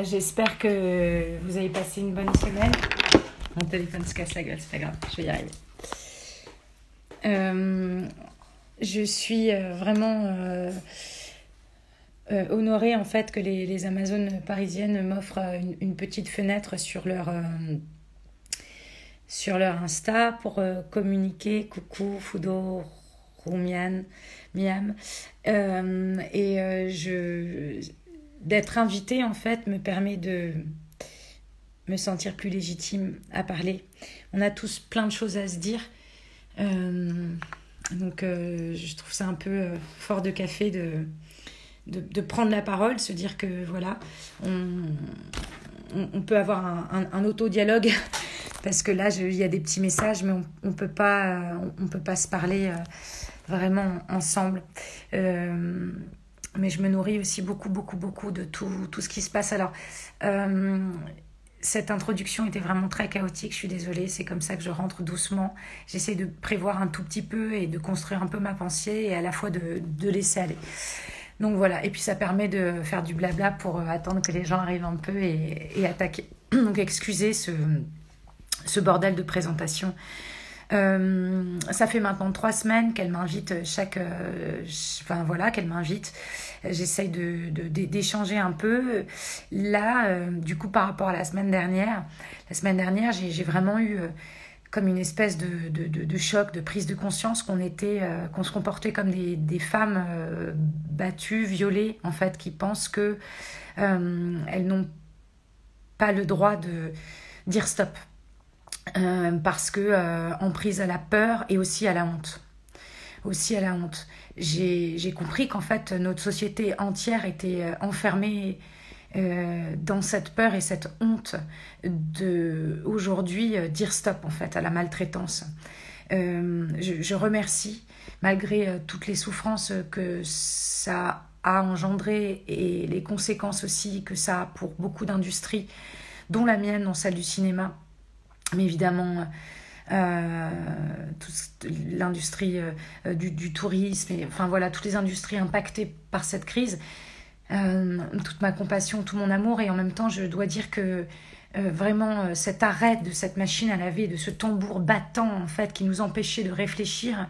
J'espère que vous avez passé une bonne semaine. Mon téléphone se casse la gueule, c'est pas grave, je vais y arriver. Je suis vraiment honorée en fait que les Amazones parisiennes m'offrent une petite fenêtre sur leur Insta pour communiquer. Coucou Fudo Roumian Miam. D'être invitée en fait me permet de me sentir plus légitime à parler. On a tous plein de choses à se dire. Donc je trouve ça un peu fort de café de prendre la parole, se dire que voilà, on peut avoir un auto-dialogue parce que là il y a des petits messages mais on peut pas se parler vraiment ensemble. Mais je me nourris aussi beaucoup de tout ce qui se passe. Alors cette introduction était vraiment très chaotique, je suis désolée, c'est comme ça que je rentre doucement. J'essaie de prévoir un tout petit peu et de construire un peu ma pensée et à la fois de laisser aller. Donc voilà, et puis ça permet de faire du blabla pour attendre que les gens arrivent un peu et attaquer. Donc excusez ce bordel de présentation. Ça fait maintenant 3 semaines qu'elle m'invite qu'elle m'invite. J'essaye d'échanger un peu. Là, du coup, par rapport à la semaine dernière, j'ai vraiment eu comme une espèce de choc, de prise de conscience qu'on se comportait comme des femmes battues, violées, en fait, qui pensent que elles n'ont pas le droit de dire stop. Parce que emprise à la peur et aussi à la honte. J'ai compris qu'en fait notre société entière était enfermée dans cette peur et cette honte de aujourd'hui dire stop en fait à la maltraitance. Je remercie malgré toutes les souffrances que ça a engendré et les conséquences aussi que ça a pour beaucoup d'industries, dont la mienne, dont celle du cinéma. Mais évidemment, l'industrie du tourisme, enfin voilà, toutes les industries impactées par cette crise, toute ma compassion, tout mon amour. Et en même temps, je dois dire que vraiment, cet arrêt de cette machine à laver, de ce tambour battant, en fait, qui nous empêchait de réfléchir,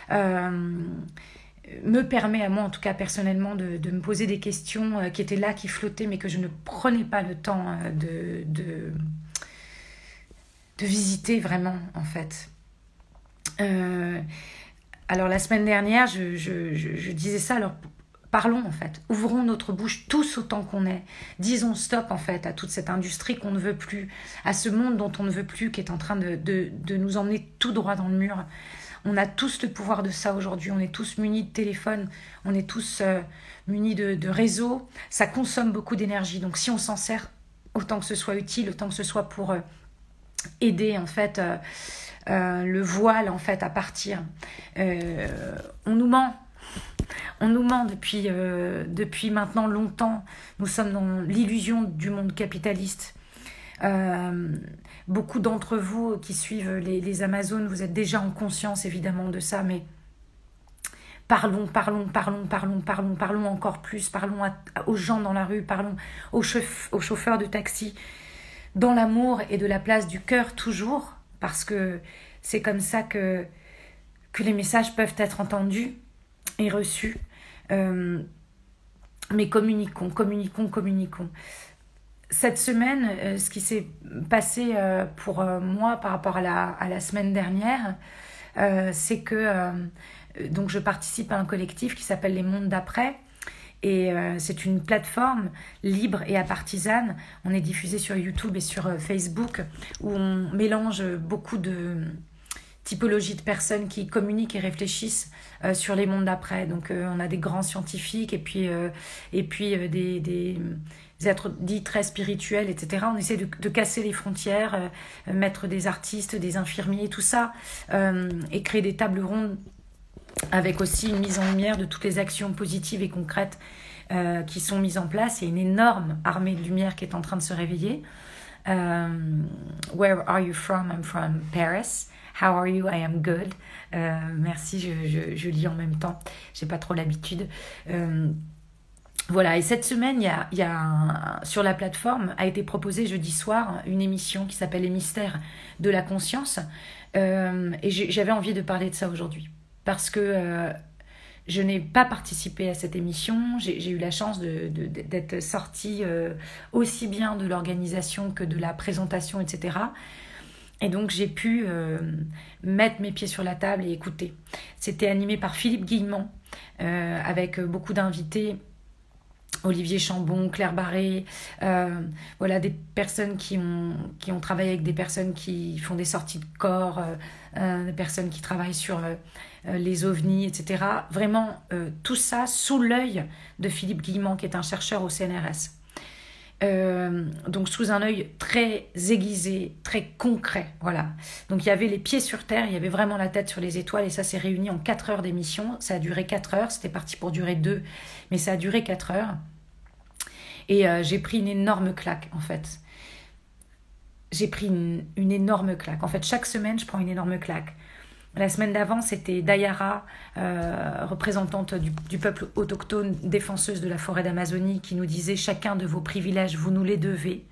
me permet à moi, en tout cas personnellement, de me poser des questions qui étaient là, qui flottaient, mais que je ne prenais pas le temps de visiter vraiment, en fait. Alors la semaine dernière, je disais ça, alors parlons en fait, ouvrons notre bouche tous autant qu'on est, disons stop en fait à toute cette industrie qu'on ne veut plus, à ce monde dont on ne veut plus, qui est en train de nous emmener tout droit dans le mur. On a tous le pouvoir de ça aujourd'hui, on est tous munis de téléphone, on est tous munis de réseaux, ça consomme beaucoup d'énergie, donc si on s'en sert, autant que ce soit utile, autant que ce soit pour aider en fait le voile en fait à partir. On nous ment depuis maintenant longtemps. Nous sommes dans l'illusion du monde capitaliste. Beaucoup d'entre vous qui suivent les Amazones, vous êtes déjà en conscience évidemment de ça, mais parlons encore plus, parlons aux gens dans la rue, parlons aux chauffeurs de taxi, dans l'amour et de la place du cœur toujours, parce que c'est comme ça que les messages peuvent être entendus et reçus. Mais communiquons. Cette semaine, ce qui s'est passé pour moi par rapport à la semaine dernière, c'est que donc je participe à un collectif qui s'appelle Les Mondes d'après. Et c'est une plateforme libre et apartisane. On est diffusé sur YouTube et sur Facebook, où on mélange beaucoup de typologies de personnes qui communiquent et réfléchissent sur les mondes d'après. Donc on a des grands scientifiques et puis des êtres dits très spirituels, etc. On essaie de casser les frontières, mettre des artistes, des infirmiers, tout ça, et créer des tables rondes avec aussi une mise en lumière de toutes les actions positives et concrètes qui sont mises en place. Il y a une énorme armée de lumière qui est en train de se réveiller. Where are you from? I'm from Paris. How are you? I am good. Merci, je lis en même temps. J'ai pas trop l'habitude. Voilà, et cette semaine, sur la plateforme, a été proposée jeudi soir une émission qui s'appelle Les Mystères de la Conscience. Et j'avais envie de parler de ça aujourd'hui. Parce que je n'ai pas participé à cette émission. J'ai eu la chance d'être sortie aussi bien de l'organisation que de la présentation, etc. Et donc j'ai pu mettre mes pieds sur la table et écouter. C'était animé par Philippe Guillemont, avec beaucoup d'invités. Olivier Chambon, Claire Barré, voilà, des personnes qui ont travaillé avec des personnes qui font des sorties de corps, des personnes qui travaillent sur les ovnis, etc. Vraiment, tout ça sous l'œil de Philippe Guillemont, qui est un chercheur au CNRS. Donc sous un œil très aiguisé, très concret, voilà. Donc il y avait les pieds sur terre, il y avait vraiment la tête sur les étoiles, et ça s'est réuni en 4 heures d'émission. Ça a duré 4 heures, c'était parti pour durer 2, mais ça a duré 4 heures. Et j'ai pris une énorme claque, en fait. J'ai pris une énorme claque. En fait, chaque semaine, je prends une énorme claque. La semaine d'avant, c'était Dayara, représentante du peuple autochtone, défenseuse de la forêt d'Amazonie, qui nous disait « Chacun de vos privilèges, vous nous les devez ».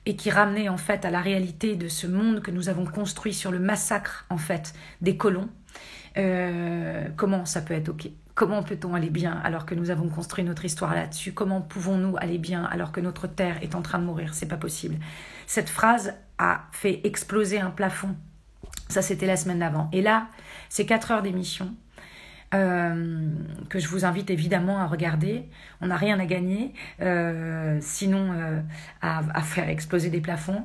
Et qui ramenait, en fait, à la réalité de ce monde que nous avons construit sur le massacre, en fait, des colons. Comment ça peut être OK ? Comment peut-on aller bien alors que nous avons construit notre histoire là-dessus? Comment pouvons-nous aller bien alors que notre terre est en train de mourir? C'est pas possible. Cette phrase a fait exploser un plafond. Ça, c'était la semaine d'avant. Et là, c'est 4 heures d'émission que je vous invite évidemment à regarder. On n'a rien à gagner, sinon à faire exploser des plafonds.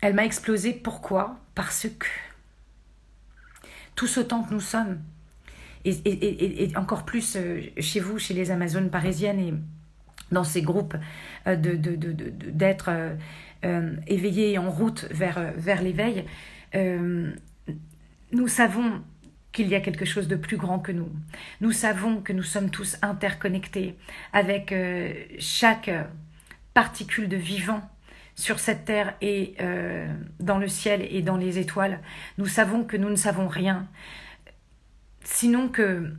Elle m'a explosé. Pourquoi? Parce que tous autant que nous sommes, et encore plus chez vous, chez les Amazones parisiennes, et dans ces groupes d'être éveillés et en route vers l'éveil, nous savons qu'il y a quelque chose de plus grand que nous. Nous savons que nous sommes tous interconnectés avec chaque particule de vivant sur cette terre et dans le ciel et dans les étoiles. Nous savons que nous ne savons rien, sinon que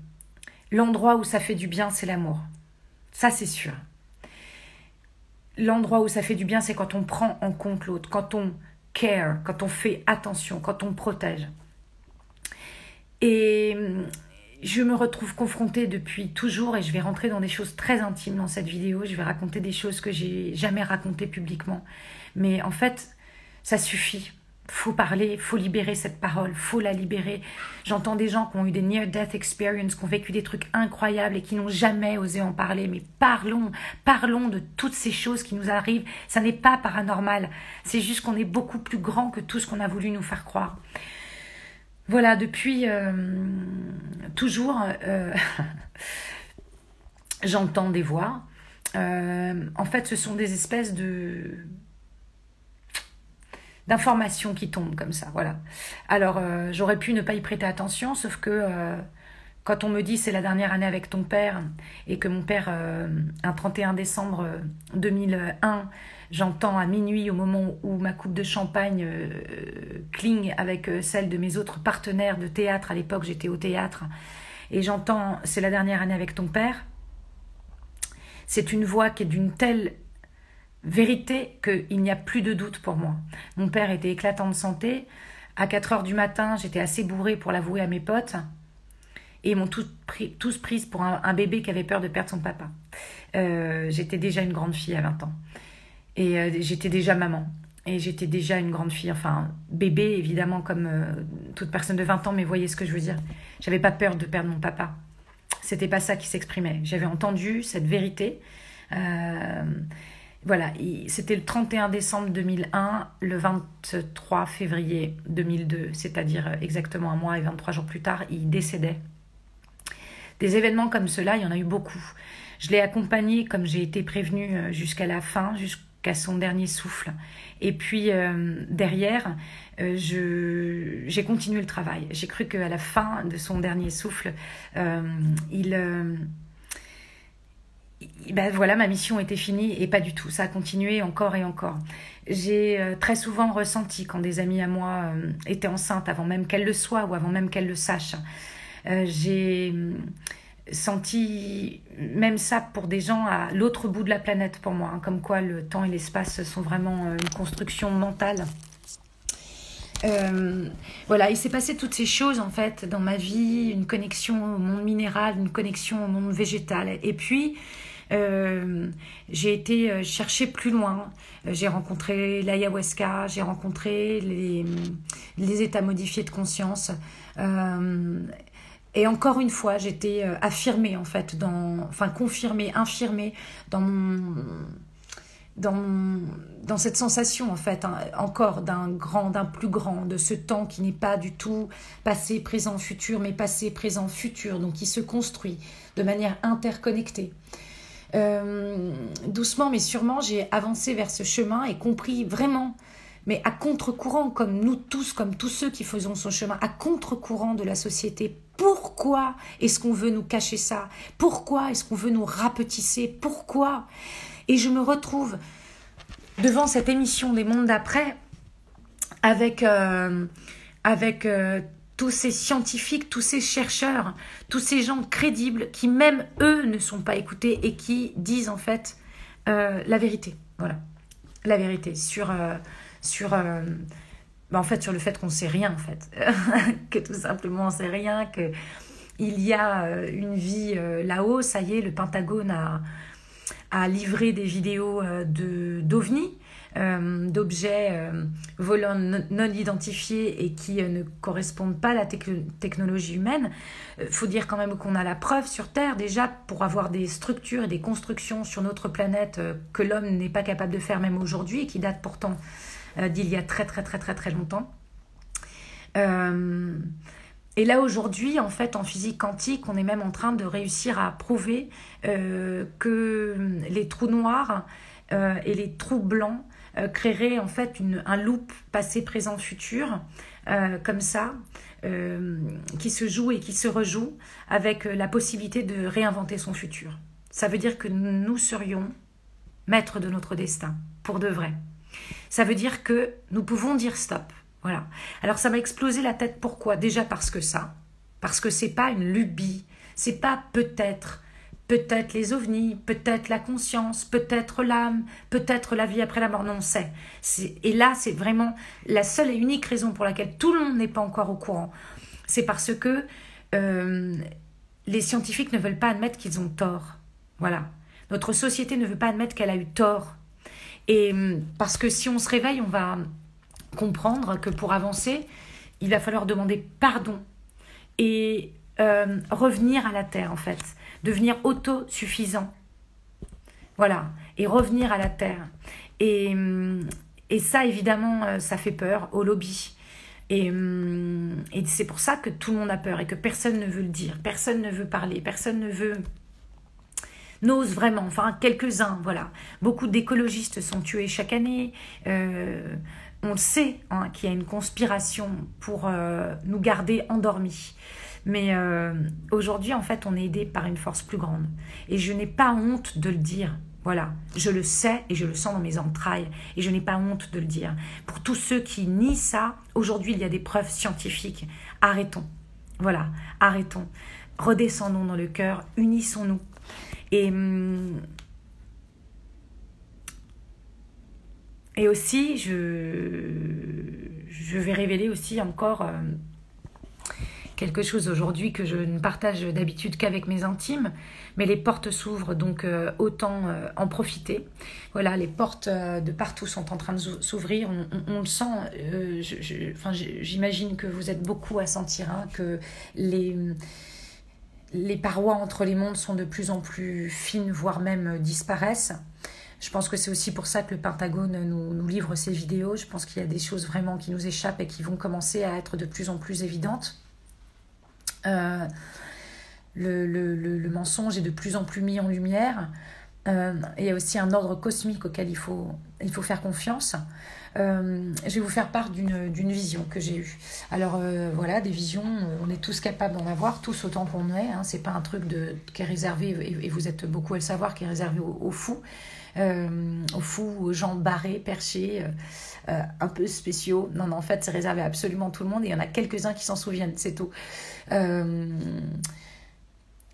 l'endroit où ça fait du bien, c'est l'amour. Ça, c'est sûr. L'endroit où ça fait du bien, c'est quand on prend en compte l'autre, quand on care, quand on fait attention, quand on protège. Et je me retrouve confrontée depuis toujours, et je vais rentrer dans des choses très intimes dans cette vidéo. Je vais raconter des choses que j'ai jamais racontées publiquement. Mais en fait, ça suffit. Faut parler, faut libérer cette parole, faut la libérer. J'entends des gens qui ont eu des near-death experiences, qui ont vécu des trucs incroyables et qui n'ont jamais osé en parler. Mais parlons de toutes ces choses qui nous arrivent. Ça n'est pas paranormal. C'est juste qu'on est beaucoup plus grand que tout ce qu'on a voulu nous faire croire. Voilà, depuis toujours, j'entends des voix. En fait, ce sont des espèces d'informations qui tombent comme ça, voilà. Alors, j'aurais pu ne pas y prêter attention, sauf que quand on me dit c'est la dernière année avec ton père, et que mon père, un 31 décembre 2001, j'entends à minuit, au moment où ma coupe de champagne cligne avec celle de mes autres partenaires de théâtre, à l'époque j'étais au théâtre, et j'entends c'est la dernière année avec ton père, c'est une voix qui est d'une telle vérité qu'il n'y a plus de doute pour moi. Mon père était éclatant de santé. À 4 heures du matin, j'étais assez bourrée pour l'avouer à mes potes. Et ils m'ont tous prise pour un bébé qui avait peur de perdre son papa. J'étais déjà une grande fille à 20 ans. Et j'étais déjà maman. Et j'étais déjà une grande fille. Enfin, bébé, évidemment, comme toute personne de 20 ans. Mais voyez ce que je veux dire. J'avais pas peur de perdre mon papa. C'était pas ça qui s'exprimait. J'avais entendu cette vérité. Voilà, c'était le 31 décembre 2001, le 23 février 2002, c'est-à-dire exactement un mois et 23 jours plus tard, il décédait. Des événements comme cela, il y en a eu beaucoup. Je l'ai accompagné, comme j'ai été prévenue, jusqu'à la fin, jusqu'à son dernier souffle. Et puis, derrière, j'ai continué le travail. J'ai cru qu'à la fin de son dernier souffle, ben voilà, ma mission était finie, et pas du tout. Ça a continué encore et encore. J'ai très souvent ressenti quand des amies à moi étaient enceintes avant même qu'elles le soient ou avant même qu'elles le sachent. senti même ça pour des gens à l'autre bout de la planète pour moi, hein, comme quoi le temps et l'espace sont vraiment une construction mentale. Voilà, il s'est passé toutes ces choses en fait dans ma vie, une connexion au monde minéral, une connexion au monde végétal. Et puis, j'ai été chercher plus loin. J'ai rencontré l'ayahuasca, j'ai rencontré les états modifiés de conscience. Et encore une fois, j'étais affirmée en fait, confirmée, infirmée dans dans cette sensation en fait, hein, encore d'un plus grand, de ce temps qui n'est pas du tout passé, présent, futur, mais passé, présent, futur, donc qui se construit de manière interconnectée. Doucement mais sûrement, j'ai avancé vers ce chemin et compris vraiment, mais à contre-courant, comme nous tous, comme tous ceux qui faisons ce chemin, à contre-courant de la société. Pourquoi est-ce qu'on veut nous cacher ça? Pourquoi est-ce qu'on veut nous rapetisser? Pourquoi? Et je me retrouve devant cette émission des mondes d'après avec tous ces scientifiques, tous ces chercheurs, tous ces gens crédibles qui même eux ne sont pas écoutés et qui disent en fait la vérité. Voilà, la vérité sur en fait sur le fait qu'on ne sait rien en fait, que tout simplement on ne sait rien, que il y a une vie là-haut. Ça y est, le Pentagone a livré des vidéos d'OVNI, d'objets volants non identifiés et qui ne correspondent pas à la technologie humaine. Faut dire quand même qu'on a la preuve sur Terre déjà pour avoir des structures et des constructions sur notre planète que l'homme n'est pas capable de faire même aujourd'hui et qui datent pourtant d'il y a très très très très très longtemps. Et là aujourd'hui, en fait, en physique quantique, on est même en train de réussir à prouver que les trous noirs et les trous blancs créeraient en fait un loop passé, présent, futur, comme ça, qui se joue et qui se rejoue avec la possibilité de réinventer son futur. Ça veut dire que nous serions maîtres de notre destin, pour de vrai. Ça veut dire que nous pouvons dire stop. Voilà. Alors ça m'a explosé la tête. Pourquoi? Déjà parce que c'est pas une lubie, c'est pas peut-être les ovnis, peut-être la conscience, peut-être l'âme, peut-être la vie après la mort. Non, et là c'est vraiment la seule et unique raison pour laquelle tout le monde n'est pas encore au courant. C'est parce que les scientifiques ne veulent pas admettre qu'ils ont tort. Voilà. Notre société ne veut pas admettre qu'elle a eu tort. Et parce que si on se réveille, on va comprendre que pour avancer, il va falloir demander pardon et revenir à la terre en fait, devenir autosuffisant. Voilà, et revenir à la terre. Et ça évidemment, ça fait peur au lobby. Et c'est pour ça que tout le monde a peur et que personne ne veut le dire, personne ne veut parler, personne n'ose vraiment, enfin quelques-uns, voilà. Beaucoup d'écologistes sont tués chaque année. On le sait hein, qu'il y a une conspiration pour nous garder endormis. Mais aujourd'hui, en fait, on est aidé par une force plus grande. Et je n'ai pas honte de le dire. Voilà, je le sais et je le sens dans mes entrailles. Et je n'ai pas honte de le dire. Pour tous ceux qui nient ça, aujourd'hui, il y a des preuves scientifiques. Arrêtons. Voilà, arrêtons. Redescendons dans le cœur, unissons-nous. Et aussi, je vais révéler aussi encore quelque chose aujourd'hui que je ne partage d'habitude qu'avec mes intimes, mais les portes s'ouvrent, donc autant en profiter. Voilà, les portes de partout sont en train de s'ouvrir, on le sent, j'imagine que vous êtes beaucoup à sentir hein, que les parois entre les mondes sont de plus en plus fines, voire même disparaissent. Je pense que c'est aussi pour ça que le Pentagone nous livre ces vidéos. Je pense qu'il y a des choses vraiment qui nous échappent et qui vont commencer à être de plus en plus évidentes. Le mensonge est de plus en plus mis en lumière. Il y a aussi un ordre cosmique auquel il faut faire confiance. Je vais vous faire part d'une vision que j'ai eue. Alors voilà, des visions, on est tous capables d'en avoir, tous autant qu'on est. Hein, c'est pas un truc qui est réservé, et vous êtes beaucoup à le savoir, qui est réservé aux fous. Aux gens barrés, perchés, un peu spéciaux. Non, en fait, c'est réservé à absolument tout le monde et il y en a quelques-uns qui s'en souviennent, c'est tout.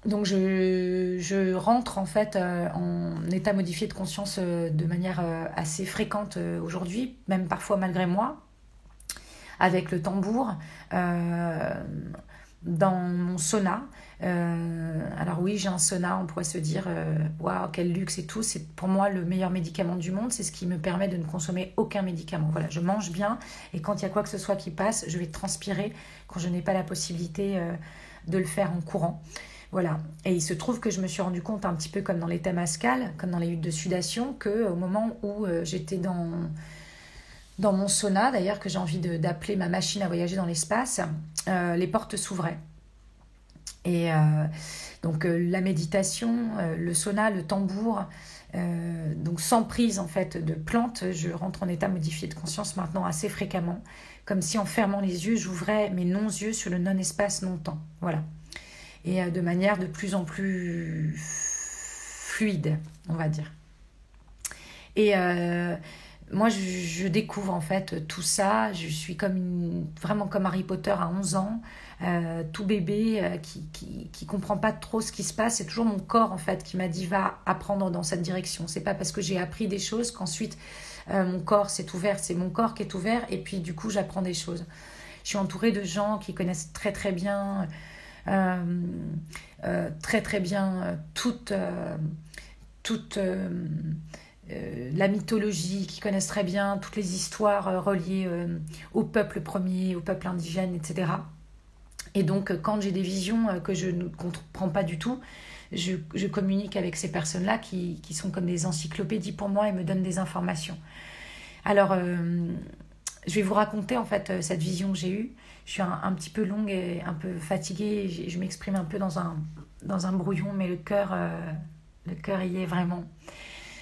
Donc je rentre en fait en état modifié de conscience de manière assez fréquente aujourd'hui, même parfois malgré moi, avec le tambour, dans mon sauna. Alors oui, j'ai un sauna, on pourrait se dire, waouh, quel luxe et tout. C'est pour moi le meilleur médicament du monde, c'est ce qui me permet de ne consommer aucun médicament. Voilà, je mange bien et quand il y a quoi que ce soit qui passe, je vais transpirer quand je n'ai pas la possibilité de le faire en courant. Voilà. Et il se trouve que je me suis rendu compte, un petit peu comme dans les temazcal, comme dans les huttes de sudation, qu'au moment où j'étais dans mon sauna, d'ailleurs, que j'ai envie d'appeler ma machine à voyager dans l'espace, les portes s'ouvraient. Et donc la méditation, le sauna, le tambour, donc sans prise en fait de plantes, je rentre en état modifié de conscience maintenant assez fréquemment, comme si en fermant les yeux, j'ouvrais mes non-yeux sur le non-espace non-temps. Voilà. Et de manière de plus en plus fluide, on va dire. Et moi, je découvre en fait tout ça. Je suis vraiment comme Harry Potter à 11 ans, tout bébé qui comprend pas trop ce qui se passe. C'est toujours mon corps en fait qui m'a dit va apprendre dans cette direction. C'est pas parce que j'ai appris des choses qu'ensuite mon corps s'est ouvert. C'est mon corps qui est ouvert et puis du coup j'apprends des choses. Je suis entourée de gens qui connaissent très très bien, très très bien toute la mythologie, qui connaissent très bien toutes les histoires reliées au peuple premier, au peuple indigène, etc. Et donc, quand j'ai des visions que je ne comprends pas du tout, je communique avec ces personnes-là qui sont comme des encyclopédies pour moi et me donnent des informations. Alors, je vais vous raconter en fait cette vision que j'ai eue. Je suis un petit peu longue et un peu fatiguée. Je m'exprime un peu dans un brouillon, mais le cœur y est vraiment.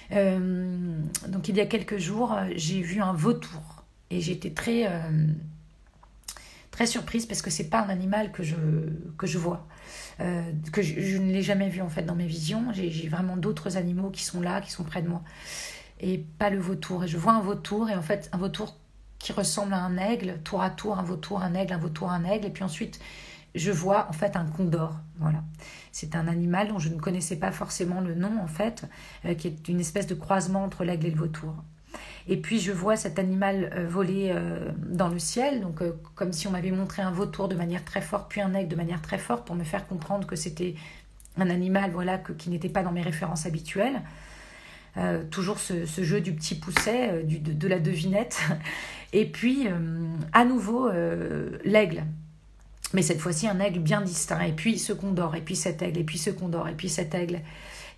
Donc il y a quelques jours, j'ai vu un vautour et j'étais très surprise parce que c'est pas un animal que je vois, que je ne l'ai jamais vu en fait dans mes visions. J'ai vraiment d'autres animaux qui sont là, qui sont près de moi et pas le vautour. Et je vois un vautour et en fait un vautour qui ressemble à un aigle, tour à tour, un vautour, un aigle, un vautour, un aigle, et puis ensuite je vois en fait un condor. Voilà. C'est un animal dont je ne connaissais pas forcément le nom en fait, qui est une espèce de croisement entre l'aigle et le vautour. Et puis je vois cet animal voler dans le ciel, donc comme si on m'avait montré un vautour de manière très forte, puis un aigle de manière très forte pour me faire comprendre que c'était un animal voilà, qui n'était pas dans mes références habituelles. Toujours ce jeu du petit pousset, de la devinette. Et puis à nouveau l'aigle. Mais cette fois-ci, un aigle bien distinct. Et puis ce condor, et puis cet aigle, et puis ce condor, et puis cet aigle.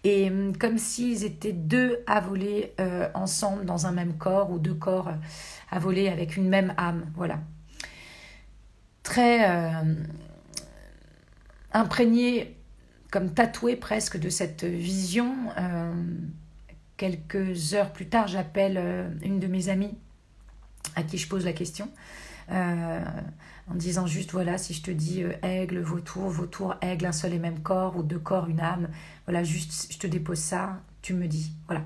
Et comme s'ils étaient deux à voler ensemble dans un même corps, ou deux corps à voler avec une même âme. Voilà. Très imprégné, comme tatoué presque de cette vision. Quelques heures plus tard, j'appelle une de mes amies à qui je pose la question. En disant juste voilà, si je te dis aigle, vautour, aigle, un seul et même corps, ou deux corps, une âme, voilà, juste je te dépose ça, tu me dis, voilà.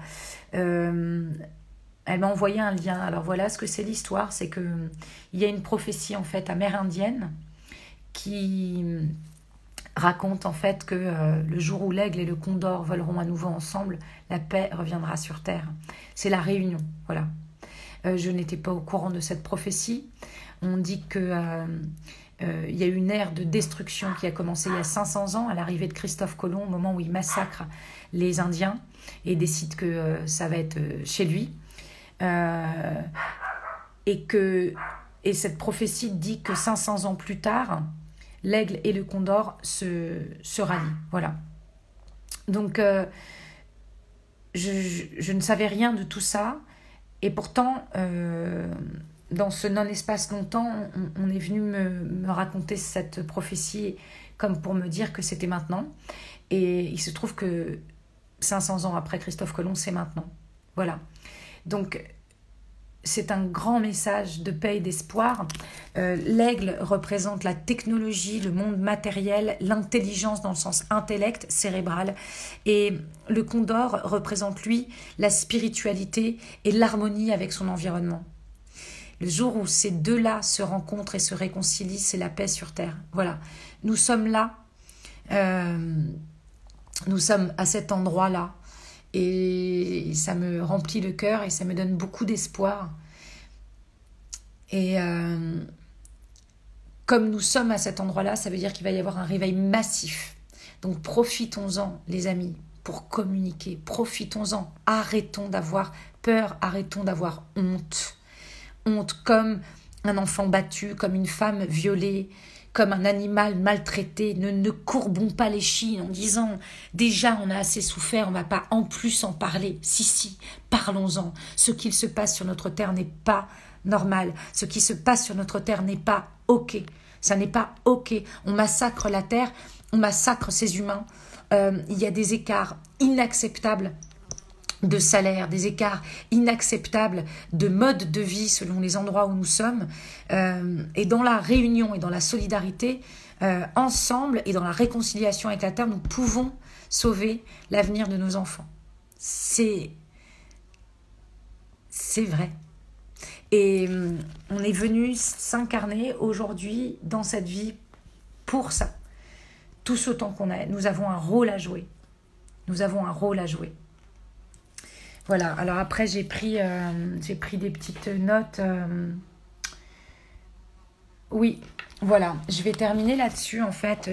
Elle m'a envoyé un lien. Alors voilà ce que c'est l'histoire, c'est que il y a une prophétie en fait amérindienne qui raconte en fait que le jour où l'aigle et le condor voleront à nouveau ensemble, la paix reviendra sur terre. C'est la réunion, voilà. Je n'étais pas au courant de cette prophétie. On dit que il y a eu une ère de destruction qui a commencé il y a 500 ans à l'arrivée de Christophe Colomb, au moment où il massacre les Indiens et décide que ça va être chez lui. Et cette prophétie dit que 500 ans plus tard, l'aigle et le condor se rallient. Voilà. Donc, je ne savais rien de tout ça. Et pourtant, dans ce non-espace longtemps, on est venu me raconter cette prophétie comme pour me dire que c'était maintenant. Et il se trouve que 500 ans après Christophe Colomb, c'est maintenant. Voilà. Donc, c'est un grand message de paix et d'espoir. L'aigle représente la technologie, le monde matériel, l'intelligence dans le sens intellect, cérébral. Et le condor représente, lui, la spiritualité et l'harmonie avec son environnement. Le jour où ces deux-là se rencontrent et se réconcilient, c'est la paix sur Terre. Voilà. Nous sommes là Nous sommes à cet endroit-là et ça me remplit le cœur et ça me donne beaucoup d'espoir. Et comme nous sommes à cet endroit-là, ça veut dire qu'il va y avoir un réveil massif. Donc profitons-en, les amis, pour communiquer. Profitons-en. Arrêtons d'avoir peur, arrêtons d'avoir honte. Honte comme un enfant battu, comme une femme violée, comme un animal maltraité. Ne courbons pas les chines en disant « Déjà, on a assez souffert, on ne va pas en plus en parler. » Si, parlons-en. Ce qu'il se passe sur notre terre n'est pas normal. Ce qui se passe sur notre terre n'est pas OK. Ça n'est pas OK. On massacre la terre, on massacre ces humains. Il y a des écarts inacceptables de salaire, des écarts inacceptables de mode de vie selon les endroits où nous sommes. Et dans la réunion et dans la solidarité, ensemble et dans la réconciliation avec la terre, nous pouvons sauver l'avenir de nos enfants. C'est vrai. Et on est venu s'incarner aujourd'hui dans cette vie pour ça. Tous autant qu'on est, nous avons un rôle à jouer. Nous avons un rôle à jouer. Voilà, alors après j'ai pris des petites notes. Oui, voilà, je vais terminer là-dessus en fait.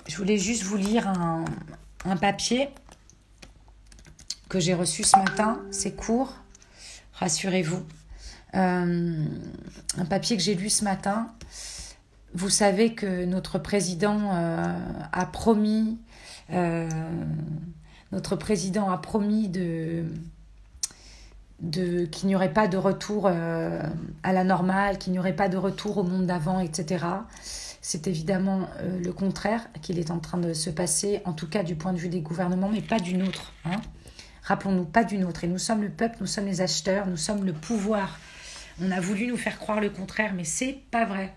Je voulais juste vous lire un papier que j'ai reçu ce matin. C'est court, rassurez-vous. Un papier que j'ai lu ce matin. Vous savez que notre président a promis... notre président a promis qu'il n'y aurait pas de retour à la normale, qu'il n'y aurait pas de retour au monde d'avant, etc. C'est évidemment le contraire qu'il est en train de se passer, en tout cas du point de vue des gouvernements, mais pas du nôtre. Hein. Rappelons-nous, pas du nôtre. Et nous sommes le peuple, nous sommes les acheteurs, nous sommes le pouvoir. On a voulu nous faire croire le contraire, mais c'est pas vrai.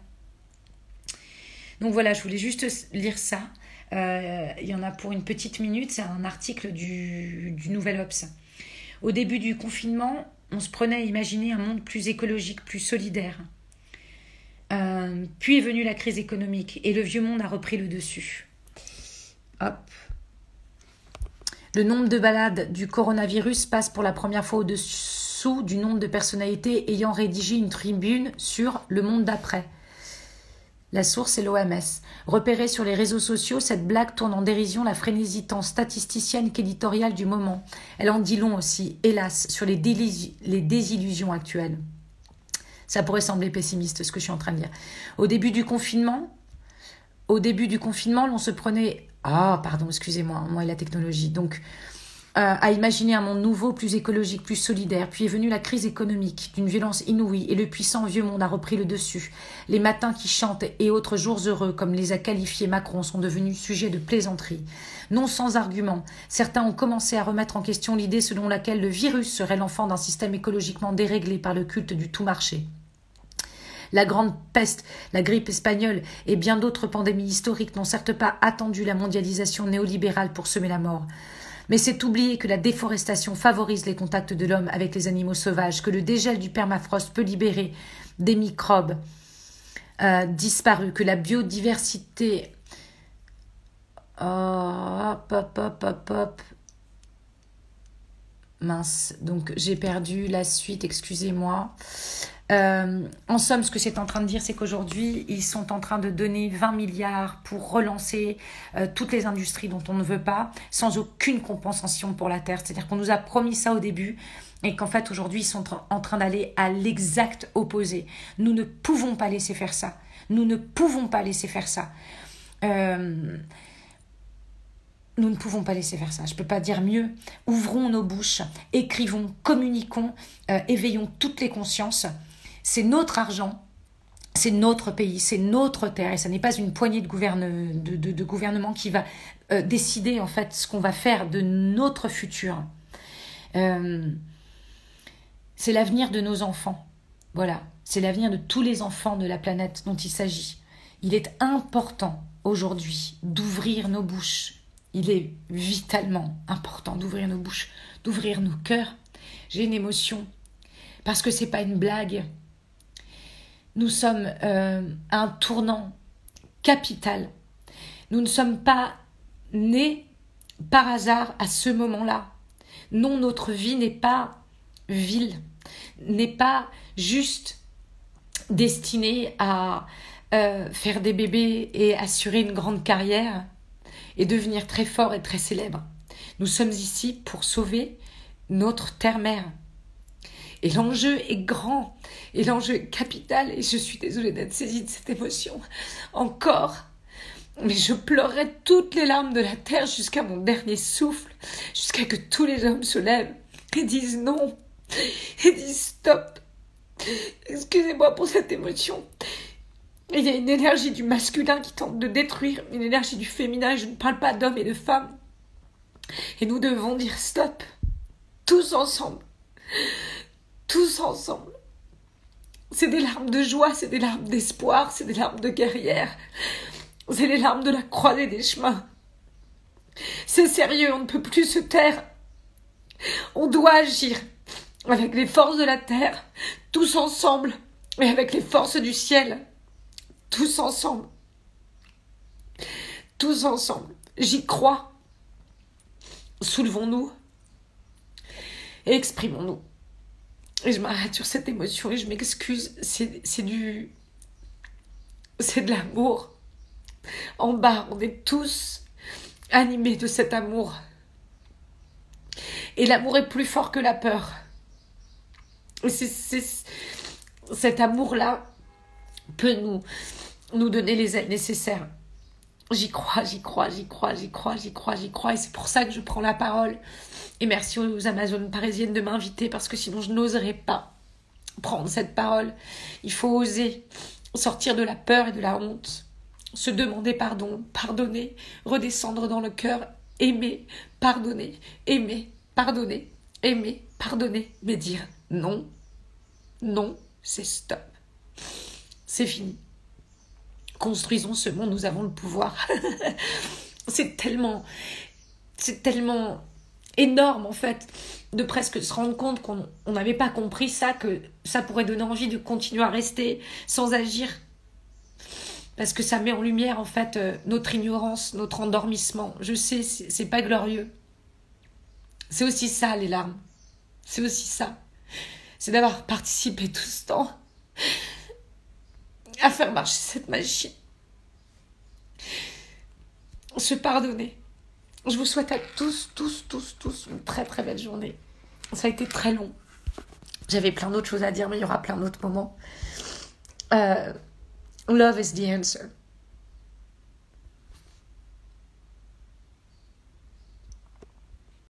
Donc voilà, je voulais juste lire ça. Il y en a pour une petite minute, c'est un article du Nouvel Obs. Au début du confinement, on se prenait à imaginer un monde plus écologique, plus solidaire. Puis est venue la crise économique et le vieux monde a repris le dessus. Hop. Le nombre de malades du coronavirus passe pour la première fois au-dessous du nombre de personnalités ayant rédigé une tribune sur le monde d'après. La source est l'OMS. Repérée sur les réseaux sociaux, cette blague tourne en dérision la frénésie tant statisticienne qu'éditoriale du moment. Elle en dit long aussi, hélas, sur les désillusions actuelles. Ça pourrait sembler pessimiste, ce que je suis en train de dire. Au début du confinement, l'on se prenait... Ah, pardon, excusez-moi, moi et la technologie. Donc, à imaginer un monde nouveau, plus écologique, plus solidaire. Puis est venue la crise économique, d'une violence inouïe, et le puissant vieux monde a repris le dessus. Les matins qui chantent et autres jours heureux, comme les a qualifiés Macron, sont devenus sujets de plaisanterie. Non sans argument, certains ont commencé à remettre en question l'idée selon laquelle le virus serait l'enfant d'un système écologiquement déréglé par le culte du tout marché. La grande peste, la grippe espagnole et bien d'autres pandémies historiques n'ont certes pas attendu la mondialisation néolibérale pour semer la mort. Mais c'est oublier que la déforestation favorise les contacts de l'homme avec les animaux sauvages, que le dégel du permafrost peut libérer des microbes disparus, que la biodiversité... Hop. Mince, donc j'ai perdu la suite, excusez-moi. En somme, ce que c'est en train de dire, c'est qu'aujourd'hui, ils sont en train de donner 20 milliards pour relancer toutes les industries dont on ne veut pas, sans aucune compensation pour la terre. C'est-à-dire qu'on nous a promis ça au début et qu'en fait, aujourd'hui, ils sont en train d'aller à l'exact opposé. Nous ne pouvons pas laisser faire ça. Nous ne pouvons pas laisser faire ça. Nous ne pouvons pas laisser faire ça. Je ne peux pas dire mieux. Ouvrons nos bouches, écrivons, communiquons, éveillons toutes les consciences. C'est notre argent, c'est notre pays, c'est notre terre. Et ça n'est pas une poignée de gouvernement qui va décider en fait ce qu'on va faire de notre futur. C'est l'avenir de nos enfants. Voilà, c'est l'avenir de tous les enfants de la planète dont il s'agit. Il est important aujourd'hui d'ouvrir nos bouches. Il est vitalement important d'ouvrir nos bouches, d'ouvrir nos cœurs. J'ai une émotion parce que c'est pas une blague. Nous sommes à un tournant capital Nous ne sommes pas nés par hasard à ce moment-là. Non, notre vie n'est pas vile, n'est pas juste destinée à faire des bébés et assurer une grande carrière et devenir très fort et très célèbre. Nous sommes ici pour sauver notre terre-mère. Et l'enjeu est grand, et l'enjeu est capital, et je suis désolée d'être saisie de cette émotion encore. Mais je pleurerai toutes les larmes de la terre jusqu'à mon dernier souffle, jusqu'à que tous les hommes se lèvent et disent non, et disent stop. Excusez-moi pour cette émotion. Il y a une énergie du masculin qui tente de détruire, une énergie du féminin, et je ne parle pas d'hommes et de femmes. Et nous devons dire stop, tous ensemble. Tous ensemble. C'est des larmes de joie, c'est des larmes d'espoir, c'est des larmes de guerrière. C'est les larmes de la croisée des chemins. C'est sérieux, on ne peut plus se taire. On doit agir avec les forces de la terre, tous ensemble, et avec les forces du ciel, tous ensemble. Tous ensemble. J'y crois. Soulevons-nous et exprimons-nous. Et je m'arrête sur cette émotion et je m'excuse. C'est de l'amour. En bas, on est tous animés de cet amour. Et l'amour est plus fort que la peur. Et cet amour-là peut nous donner les aides nécessaires. J'y crois. Et c'est pour ça que je prends la parole. Et merci aux Amazones parisiennes de m'inviter, parce que sinon je n'oserais pas prendre cette parole. Il faut oser sortir de la peur et de la honte, se demander pardon, pardonner, redescendre dans le cœur, aimer, pardonner, aimer, pardonner, aimer, pardonner, mais dire non, non, c'est stop. C'est fini. Construisons ce monde, nous avons le pouvoir. C'est tellement énorme en fait, de presque se rendre compte qu'on n'avait pas compris ça, que ça pourrait donner envie de continuer à rester sans agir. Parce que ça met en lumière en fait notre ignorance, notre endormissement. Je sais, c'est pas glorieux. C'est aussi ça les larmes. C'est aussi ça. C'est d'avoir participé tout ce temps à faire marcher cette machine. Se pardonner. Je vous souhaite à tous une très très belle journée. Ça a été très long. J'avais plein d'autres choses à dire, mais il y aura plein d'autres moments. Love is the answer.